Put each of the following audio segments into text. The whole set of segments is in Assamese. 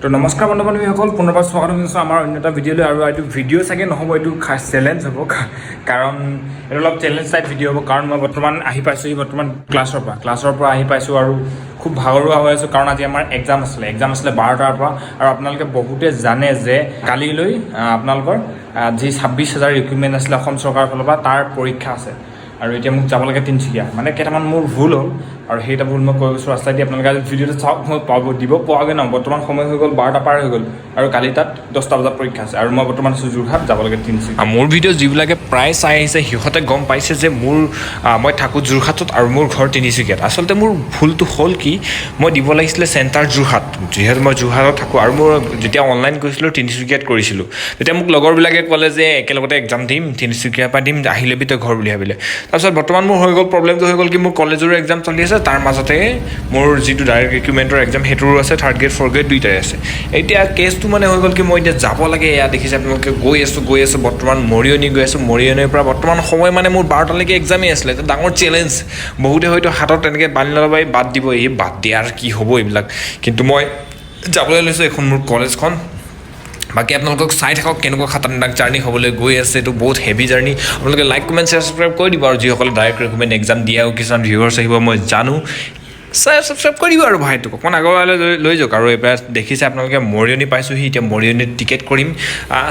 তো নমস্কাৰ বন্ধু-বান্ধৱীসকল পুনৰবাৰ স্বাগতম জনাইছোঁ আমাৰ অন্য এটা ভিডিঅ'লৈ আৰু এইটো ভিডিঅ' চাগে নহ'ব এইটো খাছ চেলেঞ্জ হ'ব কাৰণ এইটো অলপ চেলেঞ্জ টাইপ ভিডিঅ' হ'ব কাৰণ মই বৰ্তমান আহি পাইছোঁহি বৰ্তমান ক্লাছৰ পৰা আহি পাইছোঁ আৰু খুব ভাগৰুৱা হৈ আছোঁ কাৰণ আজি আমাৰ এক্সাম আছিলে 12টাৰ পৰা আৰু আপোনালোকে বহুতে জানে যে কালিলৈ আপোনালোকৰ যি 26,000 ৰিকুইমেণ্ট আছিলে অসম চৰকাৰৰ ফালৰ পৰা তাৰ পৰীক্ষা আছে আৰু এতিয়া মোক যাব লাগে তিনিচুকীয়া মানে কেইটামান মোৰ ভুল হ'ল আৰু সেইটা ভুল মই কৈ গৈছোঁ ৰাস্তাইদি আপোনালোকে আজি ভিডিঅ'টো চাওক মই দিব পোৱাগৈ নহয় বৰ্তমান সময় হৈ গ'ল 12টা পাৰ হৈ গ'ল আৰু কালি তাত 10টা বজাত পৰীক্ষা আছে আৰু মই বৰ্তমান আছোঁ যোৰহাট যাব লাগে তিনিচুকীয়া মোৰ ভিডিঅ' যিবিলাকে প্ৰায় চাই আহিছে সিহঁতে গম পাইছে যে মই থাকোঁ যোৰহাটত আৰু মোৰ ঘৰ তিনিচুকীয়াত আচলতে মোৰ ভুলটো হ'ল কি মই দিব লাগিছিলে চেণ্টাৰ যোৰহাট যিহেতু মই যোৰহাটত থাকোঁ আৰু মোৰ যেতিয়া অনলাইন কৰিছিলোঁ তিনিচুকীয়াত কৰিছিলোঁ তেতিয়া মোক লগৰবিলাকে ক'লে যে একেলগতে এক্সাম দিম তিনিচুকীয়াৰ পৰা দিম আহি ল'বি তই ঘৰ বুলি ভাবিলে তাৰপিছত বৰ্তমান মোৰ হৈ গ'ল প্ৰব্লেমটো হৈ গ'ল কি মোৰ কলেজৰো এক্সাম চলি আছে তাৰ মাজতে মোৰ যিটো ডাইৰেক্ট ৰিকুইমেণ্টৰ এক্সাম সেইটোৰো আছে 3rd গ্ৰেড 4th গ্ৰেড দুইটাই আছে এতিয়া কেছটো মানে হৈ গ'ল কি মই এতিয়া যাব লাগে এয়া দেখিছে আপোনালোকে গৈ আছোঁ বৰ্তমান মৰিয়নি গৈ আছোঁ মৰিয়নিৰ পৰা বৰ্তমান সময় মানে মোৰ 12টালৈকে এক্সামেই আছিলে এটা ডাঙৰ চেলেঞ্জ বহুতে হয়তো হাতত তেনেকৈ বান্ধি ল'ব বাদ দিব এই বাদ দিয়াৰ কি হ'ব এইবিলাক কিন্তু মই যাবলৈ লৈছোঁ এখন মোৰ কলেজখন বাকী আপোনালোকক চাই থাকক কেনেকুৱা খাতাৰনাক জাৰ্ণি হ'বলৈ গৈ আছে এইটো বহুত হেভি জাৰ্ণি আপোনালোকে লাইক কমেণ্ট শ্বেয়াৰ ছাবস্ক্ৰাইব কৰি দিব আৰু যিসকলে ডাইৰেক্ট ৰিকুইমেণ্ট এক্সাম দিয়াও কিছুমান ভিউৱাৰ্ছ আহিব মই জানো ছাবস্ক্ৰাইব কৰি দিব আৰু ভাইটোক অকণমান আগৰলৈ লৈ যাওক আৰু এইবাৰ দেখিছে আপোনালোকে মৰিয়নি পাইছোঁহি এতিয়া মৰিয়নিত টিকেট কৰিম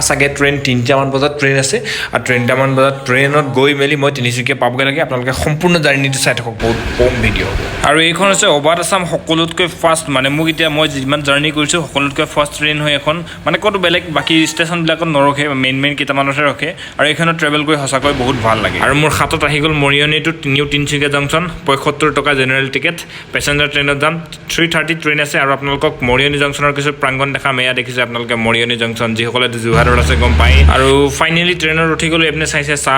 চাগে ট্ৰেইন 3টামান বজাত ট্ৰেইন আছে আৰু 3টামান বজাত ট্ৰেইনত গৈ মেলি মই তিনিচুকীয়া পাবগৈ লাগে আপোনালোকে সম্পূৰ্ণ জাৰ্ণিটো চাই থাকক বহুত কম ভিডিঅ' হ'ব আৰু এইখন হৈছে অবাত আছাম সকলোতকৈ ফাৰ্ষ্ট মানে মোক এতিয়া মই যিমান জাৰ্ণি কৰিছোঁ সকলোতকৈ ফাৰ্ষ্ট ট্ৰেইন হয় এখন মানে ক'তো বেলেগ বাকী ষ্টেচনবিলাকত নৰখে মেইন কেইটামানতহে ৰখে আৰু এইখনত ট্ৰেভেল কৰি সঁচাকৈ বহুত ভাল লাগে আৰু মোৰ হাতত আহি গ'ল মৰিয়নিটো নিউ তিনিচুকীয়া জংচন 75 টকা জেনেৰেল টিকেট পেচেঞ্জাৰ ট্ৰেইনত যাম 3:30 ট্ৰেইন আছে আৰু আপোনালোকক মৰিয়নি জংচনৰ কিছু প্ৰাংগণ দেখাম এয়া দেখিছে আপোনালোকে মৰিয়নি জংচন যিসকলে যোৰহাটত আছে গম পায় আৰু ফাইনেলি ট্ৰেইনত উঠি গ'লোঁ আপুনি চাইছে চাহ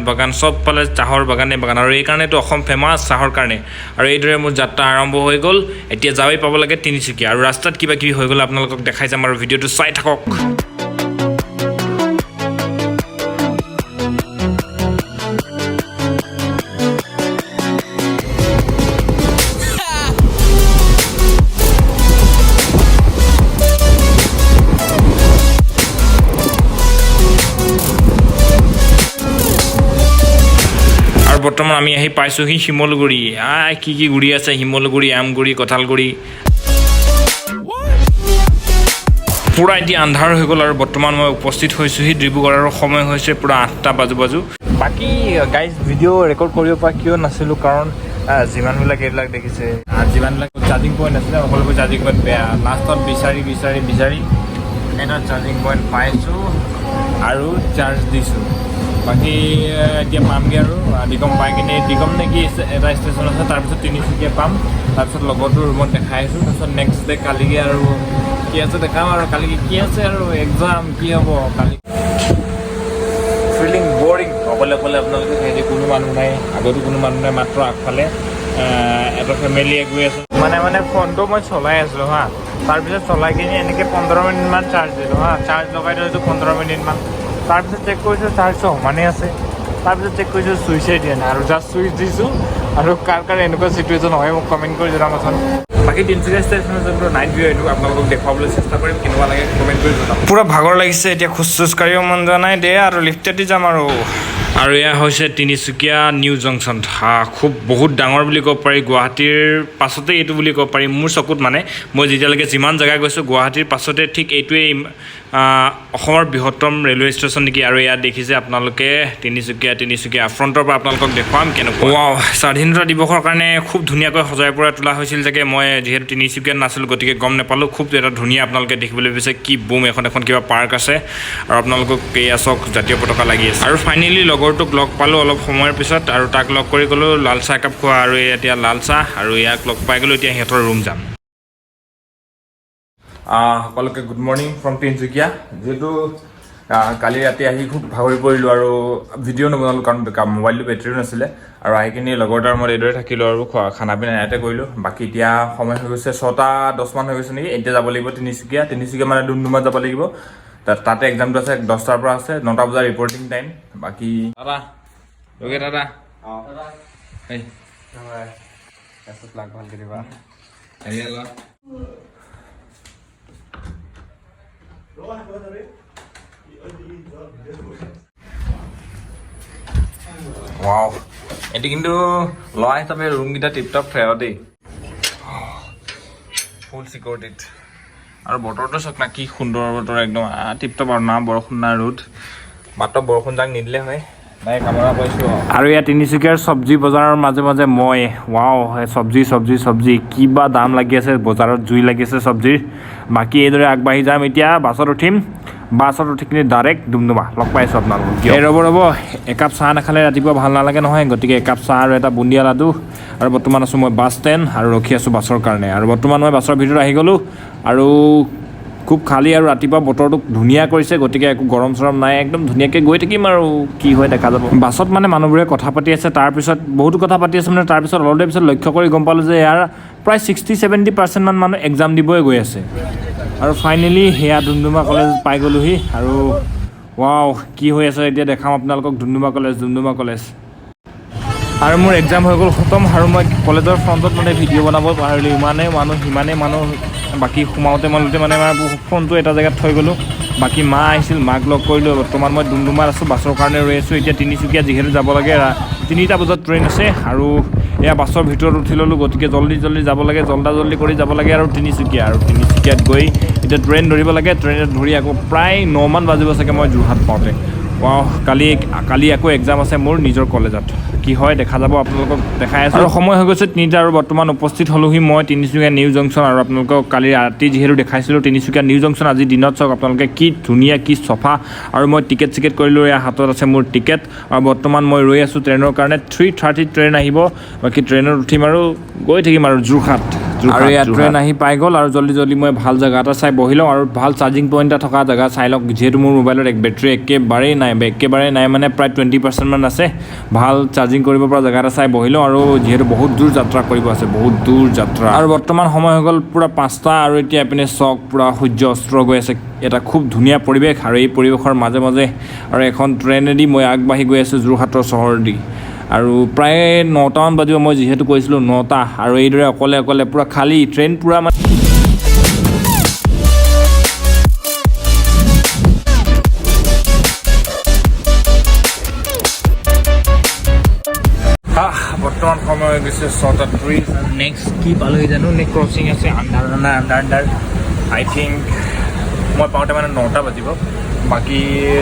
বাগান চব পালে চাহৰ বাগান আৰু এইকাৰণেতো অসম ফেমাছ চাহৰ কাৰণে আৰু এইদৰে মোৰ যাত্ৰা আৰম্ভ হৈ গ'ল এতিয়া যাৱেই পাব লাগে তিনিচুকীয়া আৰু ৰাস্তাত কিবা কিবি হৈ গ'ল আপোনালোকক দেখাই যাম আৰু ভিডিঅ'টো চাই থাকক বৰ্তমান আমি আহি পাইছোঁহি শিমলগুৰি কি গুৰি আছে শিমলগুৰি আমগুৰি কঁঠালগুৰি পূৰা এতিয়া আন্ধাৰ হৈ গ'ল আৰু বৰ্তমান মই উপস্থিত হৈছোঁহি ডিব্ৰুগড়ৰ সময় হৈছে পূৰা 8টা বাজু বাকী গাইজ ভিডিঅ' ৰেকৰ্ড কৰিব পৰা কিয় নাছিলোঁ কাৰণ যিমানবিলাক এইবিলাক দেখিছে যিমানবিলাক চাৰ্জিং পইণ্ট আছিলে সকলোবোৰ চাৰ্জিং পইণ্ট বেয়া লাষ্টত বিচাৰি এটা চাৰ্জিং পইণ্ট পাইছোঁ আৰু চাৰ্জ দিছোঁ বাকী এতিয়া পামগৈ আৰু দিগম পাই কিনে দিগম নেকি এটা ষ্টেচন আছে তাৰপিছত তিনিচুকীয়া পাম তাৰপিছত লগৰটো ৰুমত দেখাই আছোঁ তাৰপিছত নেক্সট ডে কালিকৈ আৰু কি আছে দেখাম আৰু কালি কি আছে আৰু এক্সাম কি হ'ব কালি ফিলিং বৰিং অকলে আপোনালোকে সেই কোনো মানুহ নাই আগতো কোনো মানুহ নাই মাত্ৰ আগফালে এটা ফেমিলিয়ে গৈ আছোঁ মানে ফোনটো মই চলাই আছিলোঁ হা তাৰপিছত চলাই কিনি এনেকৈ 15 মিনিটমান চাৰ্জ দিলোঁ হা চাৰ্জ লগাই দিছোঁ 15 মিনিটমান তাৰপিছত চেক কৰিছোঁ চাৰ্জ সমানেই আছে তাৰপিছত চেক কৰিছোঁ চুইচেই দিয়া নাই আৰু জাষ্ট চুইচ দিছোঁ আৰু কাৰ এনেকুৱা চিটুৱেশ্যন হয় মোক কমেণ্ট কৰি জনাবচোন বাকী তিনিচুকীয়া ষ্টেচনৰ যোনটো নাইট ভিউ এইটো আপোনালোকক দেখুৱাবলৈ চেষ্টা কৰিম কেনেকুৱা লাগে কমেণ্ট কৰি জনাম পূৰা ভাগৰ লাগিছে এতিয়া খোজ কাঢ়িব মন যোৱা নাই দে আৰু লিফ্টেদি যাম আৰু এয়া হৈছে তিনিচুকীয়া নিউ জংচন খুব বহুত ডাঙৰ বুলি ক'ব পাৰি গুৱাহাটীৰ পাছতে এইটো বুলি ক'ব পাৰি মোৰ চকুত মানে মই যেতিয়ালৈকে যিমান জেগা গৈছোঁ গুৱাহাটীৰ পাছতে ঠিক এইটোৱেই অসমৰ বৃহত্তম ৰেলৱে ষ্টেচন নেকি আৰু ইয়াত দেখিছে আপোনালোকে তিনিচুকীয়া ফ্ৰণ্টৰ পৰা আপোনালোকক দেখুৱাম কেনেকুৱা স্বাধীনতা দিৱসৰ কাৰণে খুব ধুনীয়াকৈ সজাই পৰাই তোলা হৈছিল চাগে মই যিহেতু তিনিচুকীয়াত নাছিলোঁ গতিকে গম নাপালোঁ খুব এটা ধুনীয়া আপোনালোকে দেখিবলৈ পাইছে কি বুম এখন কিবা পাৰ্ক আছে আৰু আপোনালোকক এয়া চক জাতীয় পতাকা লাগি আছে আৰু ফাইনেলি লগৰটোক লগ পালোঁ অলপ সময়ৰ পিছত আৰু তাক লগ কৰি গ'লোঁ লাল চাহ একাপ খোৱা আৰু এতিয়া লাল চাহ আৰু ইয়াক লগ পাই গ'লোঁ এতিয়া সিহঁতৰ ৰুম যাম সকলোকে গুড মৰ্ণিং ফ্ৰম তিনিচুকীয়া যিহেতু কালি ৰাতি আহি খুব ভাগৰি পৰিলোঁ আৰু ভিডিঅ' নবনালোঁ কাৰণ মোবাইলটো বেটেৰীও নাছিলে আৰু আহি কিনি লগৰ এটাৰ ৰুমত এইদৰে থাকিলোঁ আৰু খানা পিনা ইয়াতে কৰিলোঁ বাকী এতিয়া সময় হৈ গৈছে 6:10 হৈ গৈছে নেকি এতিয়া যাব লাগিব তিনিচুকীয়া মানে ডুমডুমাত যাব লাগিব তাতে এক্সামটো আছে 10টাৰ পৰা আছে 9টা বজাৰ ৰিপৰ্টিং টাইম বাকী দাদা ভালকৈ দিবা ৱাও এটি কিন্তু লয় হিচাপে ৰুমকেইটা টিপটপ ফেয়াৰ দেই ফুল চিকিউৰিটিত আৰু বতৰটো চাওক না কি সুন্দৰ বতৰ একদম টিপটপ আৰু না বৰষুণ না ৰ'দ মাত্ৰ বৰষুণ যাক নিদিলে হয় নাই কামৰা পাইছোঁ আৰু ইয়াত তিনিচুকীয়াৰ চব্জি বজাৰৰ মাজে মাজে মই ৱাও চব্জি কিবা দাম লাগি আছে বজাৰত জুই লাগিছে চব্জিৰ বাকী এইদৰে আগবাঢ়ি যাম এতিয়া বাছত উঠিম বাছত উঠি কিনে ডাইৰেক্ট ডুমডুমা লগ পাইছোঁ আপোনালোকক এই ৰ'ব একাপ চাহ নাখালে ৰাতিপুৱা ভাল নালাগে নহয় গতিকে একাপ চাহ আৰু এটা বুন্দিয়া লাডু আৰু বৰ্তমান আছোঁ মই বাছ ষ্টেণ্ড আৰু ৰখি আছোঁ বাছৰ কাৰণে আৰু বৰ্তমান মই বাছৰ ভিতৰত আহি গ'লোঁ আৰু খুব খালী আৰু ৰাতিপুৱা বতৰটো ধুনীয়া কৰিছে গতিকে একো গৰম চৰম নাই একদম ধুনীয়াকৈ গৈ থাকিম আৰু কি হয় দেখা যাব বাছত মানে মানুহবোৰে কথা পাতি আছে তাৰপিছত বহুতো কথা পাতি আছে মানে তাৰপিছত অলপ দেৰি পিছত লক্ষ্য কৰি গম পালোঁ যে ইয়াৰ প্ৰায় 60-70% মান মানুহ এক্সাম দিবই গৈ আছে আৰু ফাইনেলি সেয়া ডুমডুমা কলেজ পাই গ'লোহি আৰু ৱাও কি হৈ আছে এতিয়া দেখাম আপোনালোকক ডুমডুমা কলেজ আৰু মোৰ এক্সাম হৈ গ'ল খতম আৰু মই কলেজৰ ফ্ৰণ্টত মানে ভিডিঅ' বনাব পাৰিলোঁ সিমানেই মানুহ বাকী সোমাওঁতে মানে ফোনটো এটা জেগাত থৈ গ'লোঁ বাকী মা আহিছিল মাক লগ কৰিলোঁ বৰ্তমান মই ডুমডুমাত আছোঁ বাছৰ কাৰণে ৰৈ আছোঁ এতিয়া তিনিচুকীয়া যিহেতু যাব লাগে 3টা বজাত ট্ৰেইন আছে আৰু এয়া বাছৰ ভিতৰত উঠি ল'লোঁ গতিকে জল্দি যাব লাগে জল্দি কৰি যাব লাগে আৰু তিনিচুকীয়াত গৈ এতিয়া ট্ৰেইন ধৰিব লাগে ট্ৰেইনত ধৰি আকৌ প্ৰায় 9 মান বাজিব চাগে মই যোৰহাট পাওঁতে কালি আকৌ এক্সাম আছে মোৰ নিজৰ কলেজত কি হয় দেখা যাব আপোনালোকক দেখাই আছোঁ আৰু সময় হৈ গৈছে 3টা আৰু বৰ্তমান উপস্থিত হ'লোহি মই তিনিচুকীয়া নিউ জংচন আৰু আপোনালোকক কালি ৰাতি যিহেতু দেখাইছিলোঁ তিনিচুকীয়া নিউ জংচন আজি দিনত চাওক আপোনালোকে কি ধুনীয়া কি চফা আৰু মই টিকেট কৰিলোঁ এয়া হাতত আছে মোৰ টিকেট আৰু বৰ্তমান মই ৰৈ আছোঁ ট্ৰেইনৰ কাৰণে 3:30 ট্ৰেইন আহিব বাকী ট্ৰেইনত উঠিম আৰু গৈ থাকিম আৰু যোৰহাট আৰু ইয়াত ট্ৰেইন আহি পাই গ'ল আৰু জল্দি মই ভাল জেগা এটা চাই বহি লওঁ আৰু ভাল চাৰ্জিং পইণ্ট এটা থকা জেগা চাই লওক যিহেতু মোৰ মোবাইলত বেটেৰী একেবাৰেই নাই মানে প্ৰায় 20% মান আছে ভাল চাৰ্জিং কৰিব পৰা জেগা এটা চাই বহি লওঁ আৰু যিহেতু বহুত দূৰ যাত্ৰা কৰিব আছে আৰু বৰ্তমান সময় হৈ গ'ল পূৰা 5টা আৰু এতিয়া এপিনে চক পূৰা সূৰ্য অস্ত্ৰ গৈ আছে এটা খুব ধুনীয়া পৰিৱেশ আৰু এই পৰিৱেশৰ মাজে আৰু এখন ট্ৰেইনেদি মই আগবাঢ়ি গৈ আছোঁ যোৰহাটৰ চহৰেদি আৰু প্ৰায় 9টা মান বাজিব মই যিহেতু কৈছিলোঁ 9টা আৰু এইদৰে অকলে পূৰা খালী ট্ৰেইন পূৰা মানে বৰ্তমান সময় হৈ গৈছে 6:30 নেক্সট কি পালোহি জানো নেক্সট ক্ৰচিং আছে আণ্ডাৰ আই থিংক মই পাওঁতে মানে 9টা বাজিব বাকী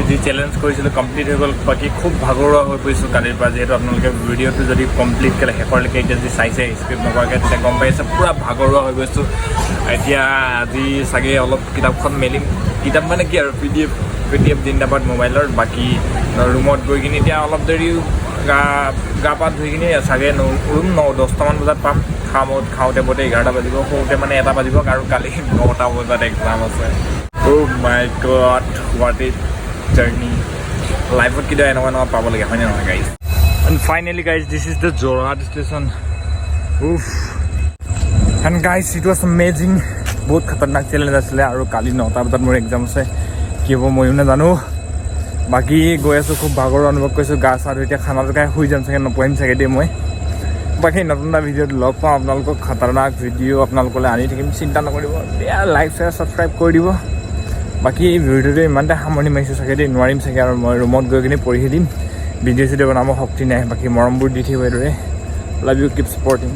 যি চেলেঞ্জ কৰিছিলোঁ কমপ্লিট হৈ গ'ল বাকী খুব ভাগৰুৱা হৈ পৰিছোঁ কালিৰ পৰা যিহেতু আপোনালোকে ভিডিঅ'টো যদি কমপ্লিট কৰিলে শেষৰলৈকে এতিয়া যদি চাইছে স্ক্ৰিপ্ট নকৰাকৈ তেতিয়া গম পাইছে পূৰা ভাগৰুৱা হৈ গৈছোঁ এতিয়া আজি চাগে অলপ কিতাপখন মেলিম কিতাপ মানে কি আৰু PDF জিন্দাবাদ মোবাইলৰ বাকী ৰুমত গৈ কিনে এতিয়া অলপ দেৰি গা পা ধুই কিনে চাগে ৰুম 10টামান বজাত পাম খাওঁতে বোতে 11টা বাজিব শুওঁতে মানে 1টা বাজিব আৰু কালি 9টা বজাত এক্সাম আছে Oh my god, what a journey. Life kida enakwa পাব লাগে হয় না guys. And finally guys, this is the Jorhat station. Oof. And guys, it was amazing. বহুত খতৰনাক চেলেঞ্জ আছিলে আৰু কালি 9টা বজাত মোৰ এক্সাম আছে কি হ'ব মই নাজানো বাকী গৈ আছোঁ খুব ভাগৰ অনুভৱ কৰিছোঁ গা চা ধুই এতিয়া খানাটো খাই শুই যাম চাগে নপঢ়িম চাগে দেই মই বাকী নতুন এটা ভিডিঅ'ত লগ পাওঁ আপোনালোকক খতৰনাক ভিডিঅ' আপোনালোকলৈ আনি থাকিম চিন্তা নকৰিব দিয়া লাইক শ্বেয়াৰ ছাবস্ক্ৰাইব কৰি দিব বাকী ভিডিঅ'টো ইমানতে সামৰণি মাৰিছোঁ চাগে দেই নোৱাৰিম চাগে আৰু মই ৰুমত গৈ কিনে পঢ়ি দিম ভিডিঅ' চিডিঅ' বনাব শক্তি নাই বাকী মৰমবোৰ দি থাকিব এইদৰে লাভ ইউ কিপ ছাপৰ্টিং